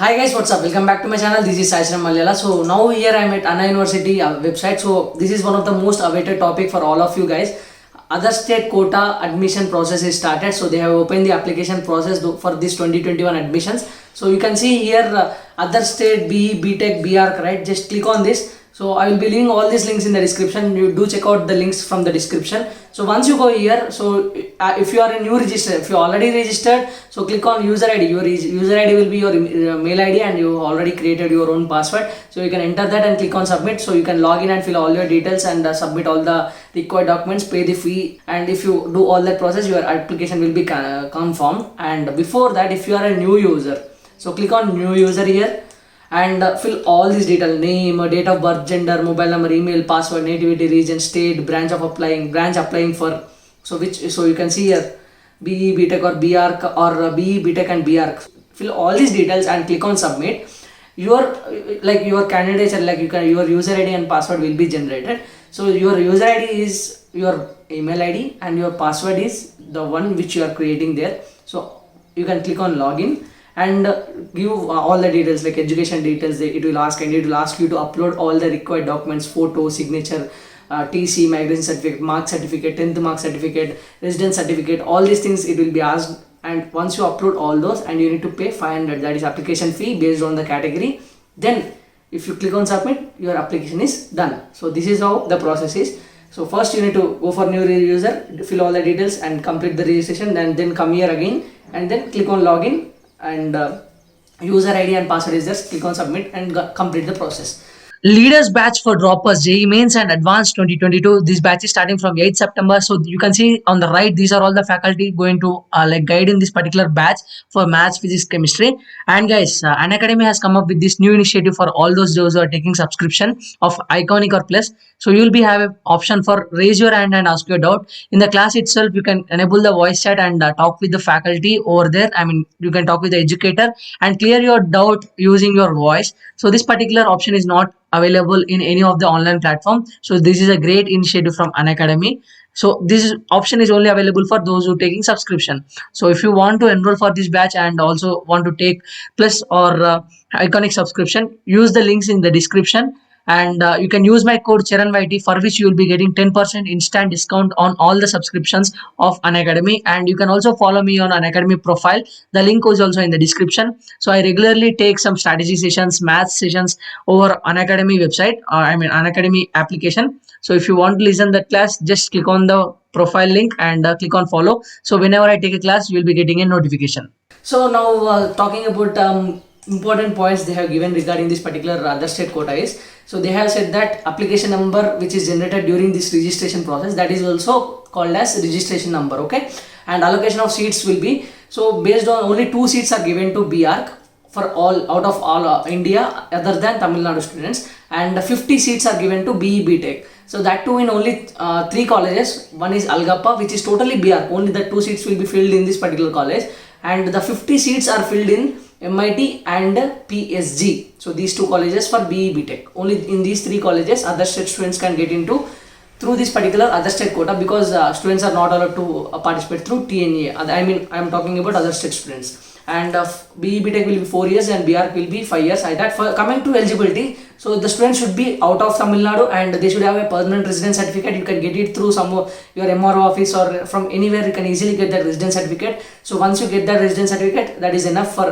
Hi guys, what's up? Welcome back to my channel. This is Saishram Malayala. So now here I am at Anna University website. So this is one of the most awaited topic for all of you guys. Other state quota admission process is started. So they have opened the application process for this 2021 admissions. So you can see here other state BE, BTech, BArch, right? Just click on this. So I will be leaving all these links in the description. You do check out the links from the description. So once you go here, so if you are a new register, if you already registered, so click on user ID. Your user ID will be your mail ID and you already created your own password. So you can enter that and click on submit. So you can log in and fill all your details and submit all the required documents, pay the fee. And if you do all that process, your application will be confirmed. And before that, if you are a new user, so click on new user here and fill all these details: name, date of birth, gender, mobile number, email, password, nativity, region, state, branch applying for. So you can see here BE, BTech or BArch or BE, BTech and BArch. Fill all these details and click on submit. Your candidature, your user ID and password will be generated. So your user ID is your email ID and your password is the one which you are creating there. So you can click on login and give all the details like education details. It will ask you to upload all the required documents: photo, signature, TC, magazine certificate, mark certificate, 10th mark certificate, residence certificate. All these things it will be asked, and once you upload all those, and you need to pay 500, that is application fee based on the category. Then if you click on submit, your application is done. So this is how the process is. So first you need to go for new user, fill all the details and complete the registration, and then come here again and then click on login and user ID and password is just click on submit and complete the process. Leaders batch for droppers JEE mains and advanced 2022. This batch is starting from 8th September. So you can see on the right, these are all the faculty going to guide in this particular batch for maths, physics, chemistry. And guys, Unacademy has come up with this new initiative for all those who are taking subscription of Iconic or Plus. So you will be have an option for raise your hand and ask your doubt. In the class itself, you can enable the voice chat and talk with the faculty over there. I mean, you can talk with the educator and clear your doubt using your voice. So this particular option is not available in any of the online platform. So this is a great initiative from Unacademy. So this option is only available for those who are taking subscription. So if you want to enroll for this batch and also want to take Plus or Iconic subscription, use the links in the description. And you can use my code CharanYT, for which you will be getting 10% instant discount on all the subscriptions of Unacademy. And you can also follow me on Unacademy profile. The link is also in the description. So I regularly take some strategy sessions, math sessions over Unacademy website, Unacademy application. So if you want to listen that class, just click on the profile link and click on follow. So whenever I take a class, you will be getting a notification. So now talking about important points they have given regarding this particular other state quota is, so they have said that application number which is generated during this registration process, that is also called as registration number, okay. And allocation of seats will be, so based on only 2 seats are given to BArch for all out of all India other than Tamil Nadu students, and 50 seats are given to BE BTech. So that too in only 3 colleges. One is Algappa, which is totally BArch. Only the 2 seats will be filled in this particular college, and the 50 seats are filled in MIT and PSG. So these 2 colleges for BE BTech. Only in these 3 colleges other state students can get into through this particular other state quota, because students are not allowed to participate through TNA. I am talking about other state students. And BE BTech will be 4 years and BArch will be 5 years. Coming to eligibility, so the students should be out of Tamil Nadu and they should have a permanent residence certificate. You can get it through your MRO office or from anywhere. You can easily get that residence certificate. So once you get that residence certificate, that is enough for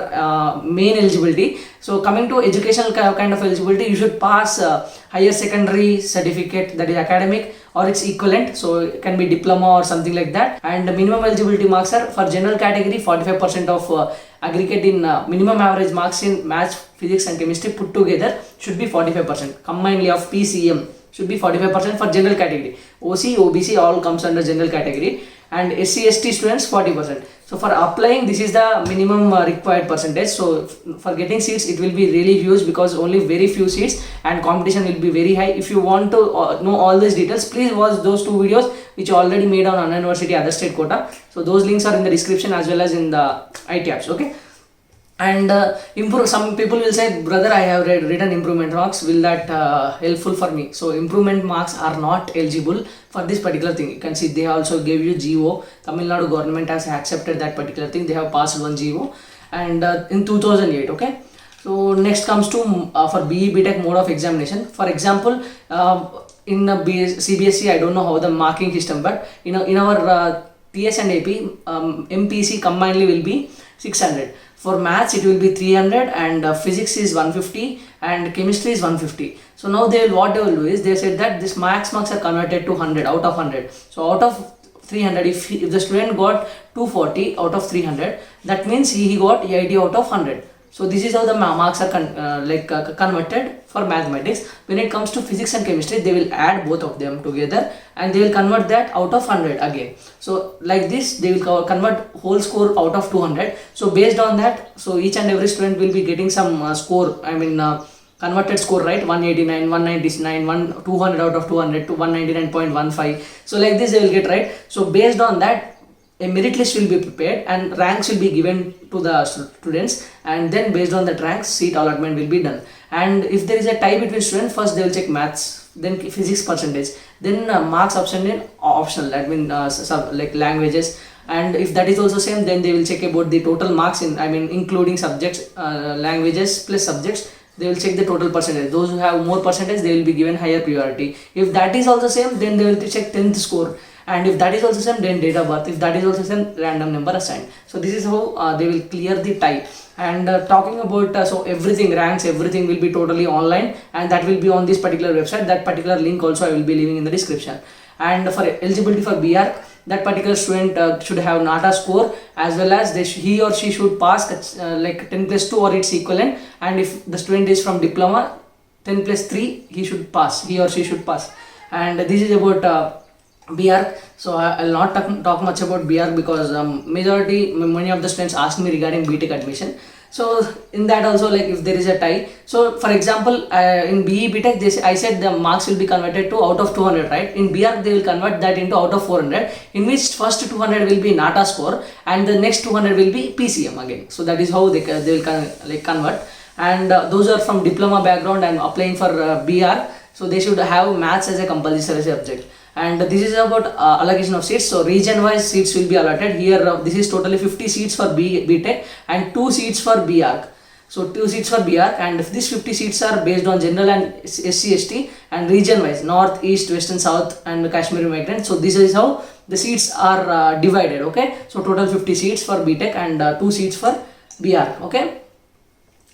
main eligibility. So coming to educational kind of eligibility, you should pass higher secondary certificate, that is academic or its equivalent. So it can be diploma or something like that. And the minimum eligibility marks are for general category 45% of aggregate in minimum average marks in maths, physics and chemistry put together should be 45%. Combinedly of PCM should be 45% for general category. OC, OBC all comes under general category, and SC, ST students 40%. So for applying, this is the minimum required percentage. So for getting seats, it will be really huge because only very few seats and competition will be very high. If you want to know all these details, please watch those 2 videos which I already made on Anna University other state quota. So those links are in the description as well as in the IT apps, okay. And some people will say, brother, I have written improvement marks, will that helpful for me? So improvement marks are not eligible for this particular thing. You can see they also gave you GO. Tamil Nadu government has accepted that particular thing. They have passed one GO and in 2008, okay. So next comes to for BE BTech mode of examination. For example, in CBSE, I don't know how the marking system, but in our TS and AP, MPC combinedly will be 600. For maths, it will be 300, and physics is 150, and chemistry is 150. So now what they will do is, they said that this marks are converted to 100 out of 100. So out of 300, if the student got 240 out of 300, that means he got 80 out of 100. So this is how the marks are converted for mathematics. When it comes to physics and chemistry, they will add both of them together and they will convert that out of 100 again. So like this, they will convert whole score out of 200. So based on that, so each and every student will be getting some score, converted score, right? 189, 199, 200 out of 200 to 199.15. So like this they will get, right? So based on that, a merit list will be prepared and ranks will be given to the students, and then based on that ranks, seat allotment will be done. And if there is a tie between students, first they will check maths, then physics percentage, then marks optional, that means like languages, and if that is also same, then they will check about the total marks in, including subjects, languages plus subjects. They will check the total percentage. Those who have more percentage, they will be given higher priority. If that is also same, then they will check 10th score. And if that is also same, then date of birth. If that is also same, random number assigned. So this is how they will clear the tie. And talking about so everything, ranks, everything will be totally online, and that will be on this particular website. That particular link also I will be leaving in the description. And for eligibility for BR, that particular student should have NATA score, as well as he or she should pass like 10 plus 2 or its equivalent. And if the student is from diploma, 10 plus 3, he or she should pass. And this is about BR. So I'll not talk much about BR because many of the students asked me regarding BTech admission. So in that also, like if there is a tie, so for example in BE BTech, I said the marks will be converted to out of 200, right? In BR they will convert that into out of 400, in which first 200 will be NATA score and the next 200 will be PCM again. So that is how they will convert. And those are from diploma background and applying for BR, so they should have maths as a compulsory subject. And this is about allocation of seats. So region wise seats will be allotted here. This is totally 50 seats for BTech and 2 seats for BArch. So 2 seats for BArch, and these 50 seats are based on general and SC ST, and region wise north, east, western, south and Kashmiri migrant. So this is how the seats are divided. Okay, so total 50 seats for BTech and 2 seats for BArch. Okay,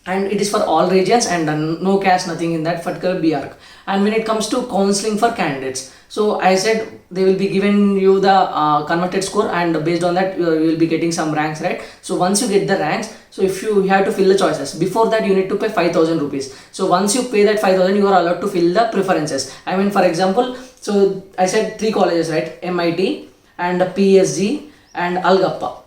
and it is for all regions and no cash, nothing in that particular BArch. And when it comes to counseling for candidates, so I said they will be giving you the converted score, and based on that you will be getting some ranks, right? So once you get the ranks, so if you have to fill the choices, before that you need to pay 5,000 rupees. So once you pay that 5,000, you are allowed to fill the preferences. For example, so I said 3 colleges, right? MIT and PSG and Algappa.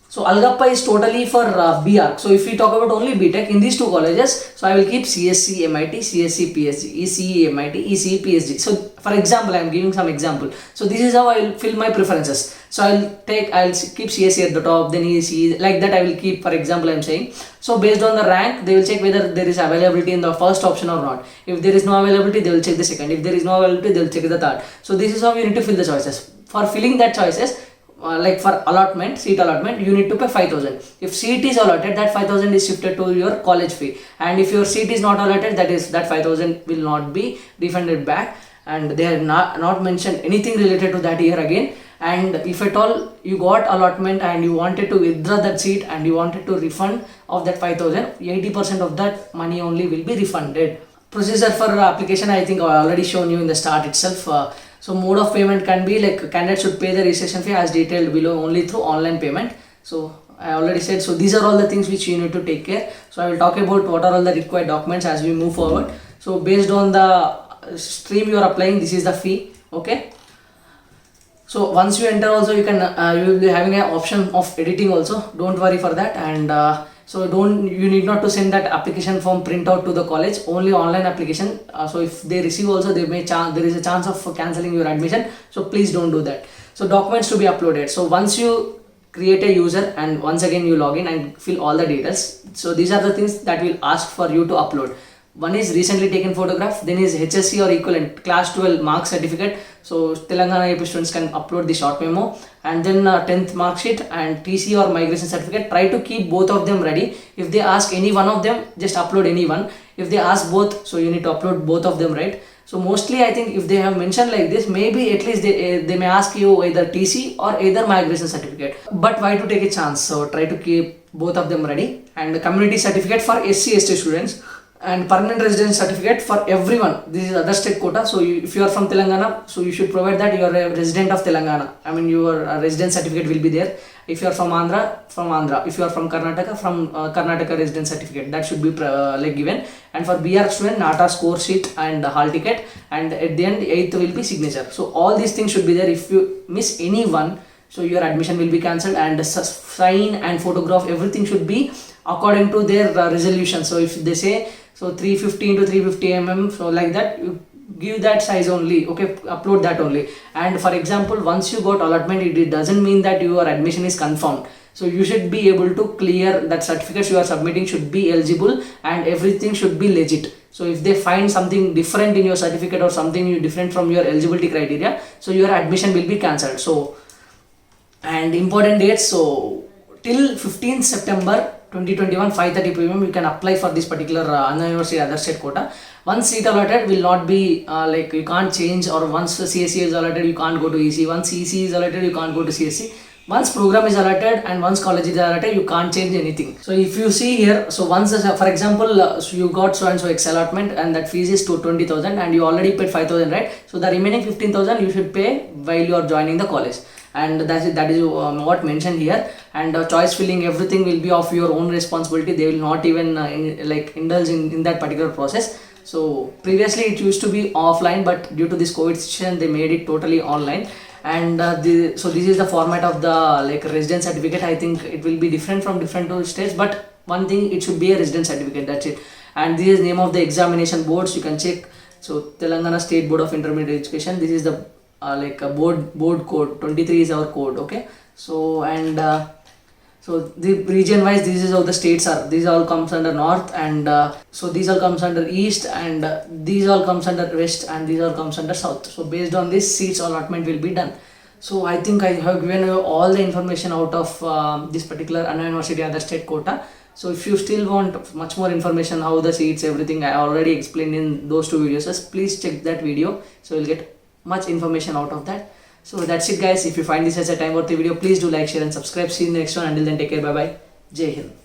So Algappa is totally for BArch. So if we talk about only BTech in these 2 colleges, so I will keep CSC MIT, CSC PSG, ECE MIT, ECE PSG. So for example, I am giving some example. So this is how I will fill my preferences. So I'll keep CSC at the top, then ECE, like that I will keep, for example I am saying. So based on the rank, they will check whether there is availability in the first option or not. If there is no availability, they will check the second. If there is no availability, they will check the third. So this is how you need to fill the choices. For filling that choices, like for allotment, seat allotment, you need to pay 5,000. If seat is allotted, that 5,000 is shifted to your college fee, and if your seat is not allotted, that 5,000 will not be refunded back, and they have not mentioned anything related to that here again. And if at all you got allotment and you wanted to withdraw that seat and you wanted to refund of that 5,000, 80% of that money only will be refunded. Procedure for application, I think I already shown you in the start itself. So mode of payment can be like candidates should pay the registration fee as detailed below only through online payment. So I already said, so these are all the things which you need to take care. So I will talk about what are all the required documents as we move forward. So based on the stream you are applying, this is the fee. Okay. So once you enter also, you will be having an option of editing also. Don't worry for that. And so you need not to send that application form printout to the college, only online application. So if they receive also, there is a chance of cancelling your admission. So please don't do that. So documents to be uploaded. So once you create a user and once again you log in and fill all the details. So these are the things that will ask for you to upload. One is recently taken photograph, then is HSC or equivalent class 12 mark certificate. So Telangana AP students can upload the short memo, and then 10th mark sheet and TC or migration certificate. Try to keep both of them ready. If they ask any one of them, just upload any one. If they ask both, so you need to upload both of them, right? So mostly I think if they have mentioned like this, maybe at least they may ask you either TC or either migration certificate. But why to take a chance? So try to keep both of them ready. And the community certificate for SC/ST students, and permanent residence certificate for everyone. This is other state quota. So if you are from Telangana, so you should provide that you are a resident of Telangana. I mean, your residence certificate will be there. If you are from Andhra, from Andhra. If you are from Karnataka, from Karnataka residence certificate, that should be like given. And for BR student, NATA score sheet and hall ticket, and at the end 8th will be signature. So all these things should be there. If you miss any one, so your admission will be cancelled, and the sign and photograph, everything should be according to their resolution. So if they say so 350 into 350 mm, so like that, you give that size only, okay, upload that only. And for example, once you got allotment, it doesn't mean that your admission is confirmed. So you should be able to clear that certificates you are submitting should be eligible, and everything should be legit. So if they find something different in your certificate or something different from your eligibility criteria, so your admission will be cancelled. So, and important dates, so till 15th September 2021 5:30 p.m. you can apply for this particular Anna University other state quota. Once seat allotted will not be like you can't change, or once CSC is allotted you can't go to EC. Once EC is allotted you can't go to CSC. Once program is allotted and once college is allotted, you can't change anything. So if you see here, so once for example so you got so and so X allotment and that fees is to 20,000 and you already paid 5,000, right? So the remaining 15,000 you should pay while you are joining the college. And that is what mentioned here. And choice filling, everything will be of your own responsibility. They will not even like indulge in that particular process. So previously it used to be offline, but due to this COVID situation they made it totally online. And so this is the format of the like residence certificate. I think it will be different from different states, but one thing, it should be a residence certificate, that's it. And this is name of the examination boards, you can check. So Telangana State Board of Intermediate Education, this is the like a board code 23 is our code, okay. So and so the region wise, this is how the states are. These all comes under north, and so these all comes under east, and these all comes under west, and these all comes under south. So based on this, seats allotment will be done. So I think I have given you all the information out of this particular Anna University other state quota. So if you still want much more information, how the seats, everything I already explained in those two videos, just please check that video. So you'll get much information out of that. So that's it guys. If you find this as a time worthy video, please do like, share and subscribe. See you in the next one. Until then, take care. Bye bye. Jai Hind.